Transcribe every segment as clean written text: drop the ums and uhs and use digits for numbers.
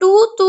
2 to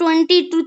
20 to